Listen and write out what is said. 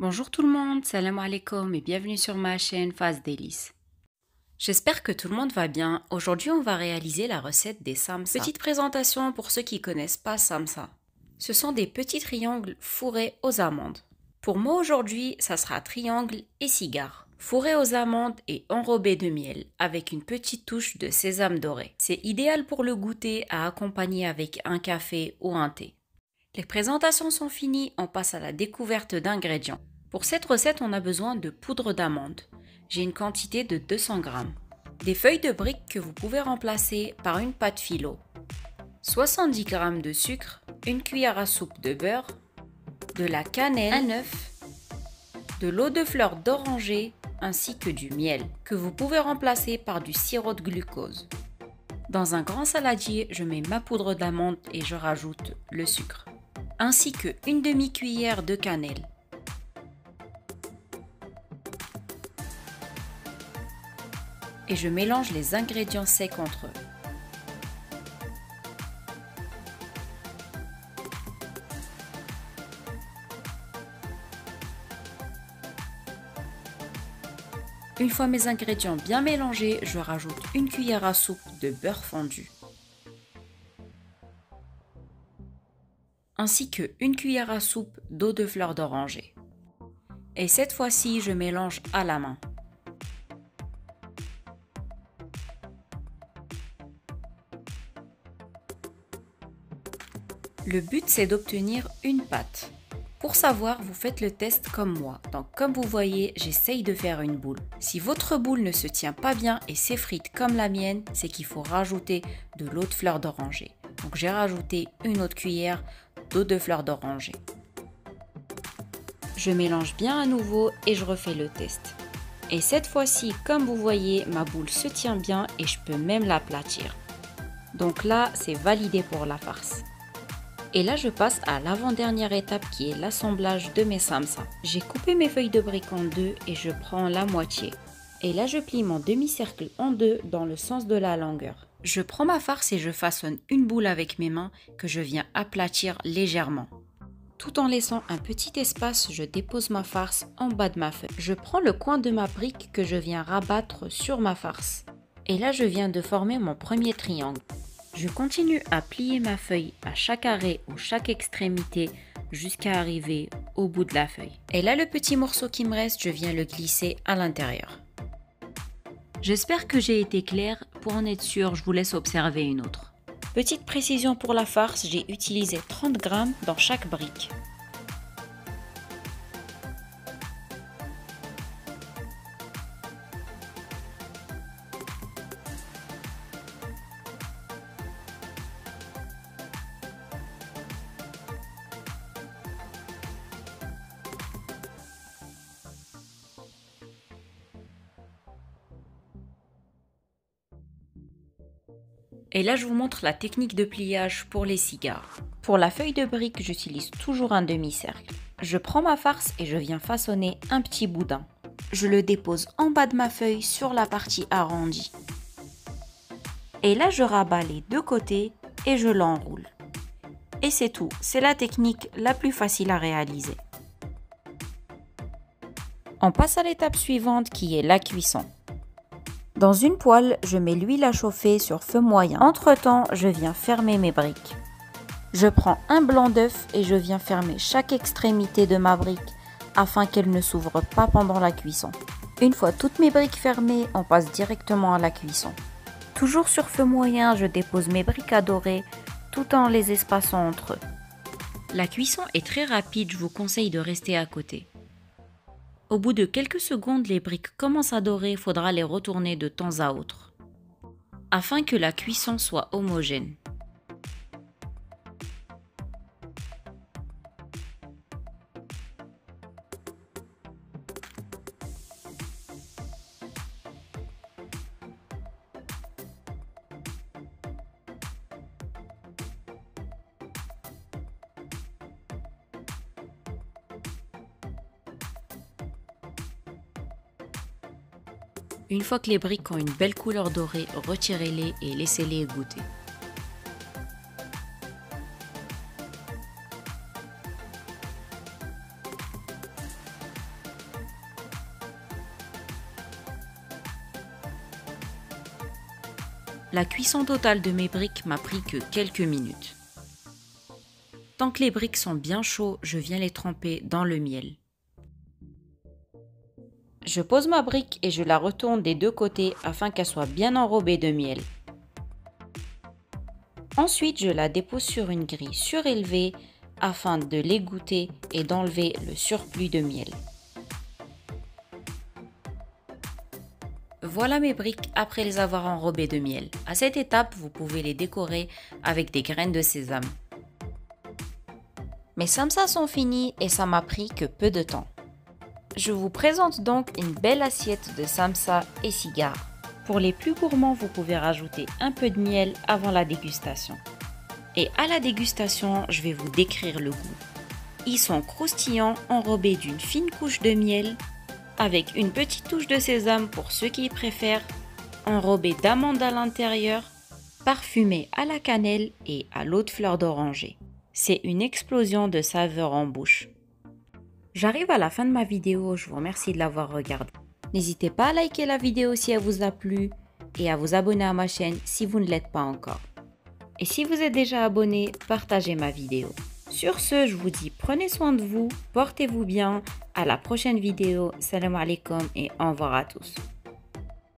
Bonjour tout le monde, salam alaikum et bienvenue sur ma chaîne Faz Délices. J'espère que tout le monde va bien. Aujourd'hui, on va réaliser la recette des samsa. Petite présentation pour ceux qui connaissent pas samsa. Ce sont des petits triangles fourrés aux amandes. Pour moi aujourd'hui, ça sera triangle et cigare. Fourré aux amandes et enrobé de miel avec une petite touche de sésame doré. C'est idéal pour le goûter à accompagner avec un café ou un thé. Les présentations sont finies, on passe à la découverte d'ingrédients. Pour cette recette, on a besoin de poudre d'amande. J'ai une quantité de 200 g. Des feuilles de briques que vous pouvez remplacer par une pâte phyllo. 70 g de sucre, une cuillère à soupe de beurre, de la cannelle, un œuf, de l'eau de fleur d'oranger ainsi que du miel que vous pouvez remplacer par du sirop de glucose. Dans un grand saladier, je mets ma poudre d'amande et je rajoute le sucre, ainsi que une demi-cuillère de cannelle. Et je mélange les ingrédients secs entre eux. Une fois mes ingrédients bien mélangés, je rajoute une cuillère à soupe de beurre fondu, ainsi que une cuillère à soupe d'eau de fleur d'oranger. Et cette fois-ci, je mélange à la main. Le but, c'est d'obtenir une pâte. Pour savoir, vous faites le test comme moi. Donc comme vous voyez, j'essaye de faire une boule. Si votre boule ne se tient pas bien et s'effrite comme la mienne, c'est qu'il faut rajouter de l'eau de fleur d'oranger. Donc j'ai rajouté une autre cuillère d'eau de fleur d'oranger. Je mélange bien à nouveau et je refais le test. Et cette fois-ci, comme vous voyez, ma boule se tient bien et je peux même l'aplatir. Donc là, c'est validé pour la farce. Et là, je passe à l'avant-dernière étape qui est l'assemblage de mes samsa. J'ai coupé mes feuilles de briques en deux et je prends la moitié. Et là, je plie mon demi-cercle en deux dans le sens de la longueur. Je prends ma farce et je façonne une boule avec mes mains que je viens aplatir légèrement. Tout en laissant un petit espace, je dépose ma farce en bas de ma feuille. Je prends le coin de ma brique que je viens rabattre sur ma farce. Et là, je viens de former mon premier triangle. Je continue à plier ma feuille à chaque arrêt ou chaque extrémité jusqu'à arriver au bout de la feuille. Et là, le petit morceau qui me reste, je viens le glisser à l'intérieur. J'espère que j'ai été claire. Pour en être sûr, je vous laisse observer une autre. Petite précision pour la farce, j'ai utilisé 30 g dans chaque brique. Et là, je vous montre la technique de pliage pour les cigares. Pour la feuille de brique, j'utilise toujours un demi-cercle. Je prends ma farce et je viens façonner un petit boudin. Je le dépose en bas de ma feuille sur la partie arrondie. Et là, je rabats les deux côtés et je l'enroule. Et c'est tout, c'est la technique la plus facile à réaliser. On passe à l'étape suivante qui est la cuisson. Dans une poêle, je mets l'huile à chauffer sur feu moyen. Entre-temps, je viens fermer mes briques. Je prends un blanc d'œuf et je viens fermer chaque extrémité de ma brique afin qu'elle ne s'ouvre pas pendant la cuisson. Une fois toutes mes briques fermées, on passe directement à la cuisson. Toujours sur feu moyen, je dépose mes briques à dorer tout en les espaçant entre eux. La cuisson est très rapide, je vous conseille de rester à côté. Au bout de quelques secondes, les briques commencent à dorer, il faudra les retourner de temps à autre, afin que la cuisson soit homogène. Une fois que les briques ont une belle couleur dorée, retirez-les et laissez-les égoutter. La cuisson totale de mes briques m'a pris que quelques minutes. Tant que les briques sont bien chauds, je viens les tremper dans le miel. Je pose ma brique et je la retourne des deux côtés afin qu'elle soit bien enrobée de miel. Ensuite, je la dépose sur une grille surélevée afin de l'égoutter et d'enlever le surplus de miel. Voilà mes briques après les avoir enrobées de miel. À cette étape, vous pouvez les décorer avec des graines de sésame. Mes samsas sont finis et ça m'a pris que peu de temps. Je vous présente donc une belle assiette de samsa et cigares. Pour les plus gourmands, vous pouvez rajouter un peu de miel avant la dégustation. Et à la dégustation, je vais vous décrire le goût. Ils sont croustillants, enrobés d'une fine couche de miel, avec une petite touche de sésame pour ceux qui préfèrent, enrobés d'amandes à l'intérieur, parfumés à la cannelle et à l'eau de fleur d'oranger. C'est une explosion de saveurs en bouche. J'arrive à la fin de ma vidéo, je vous remercie de l'avoir regardée. N'hésitez pas à liker la vidéo si elle vous a plu et à vous abonner à ma chaîne si vous ne l'êtes pas encore. Et si vous êtes déjà abonné, partagez ma vidéo. Sur ce, je vous dis prenez soin de vous, portez-vous bien, à la prochaine vidéo, salam alaikum et au revoir à tous.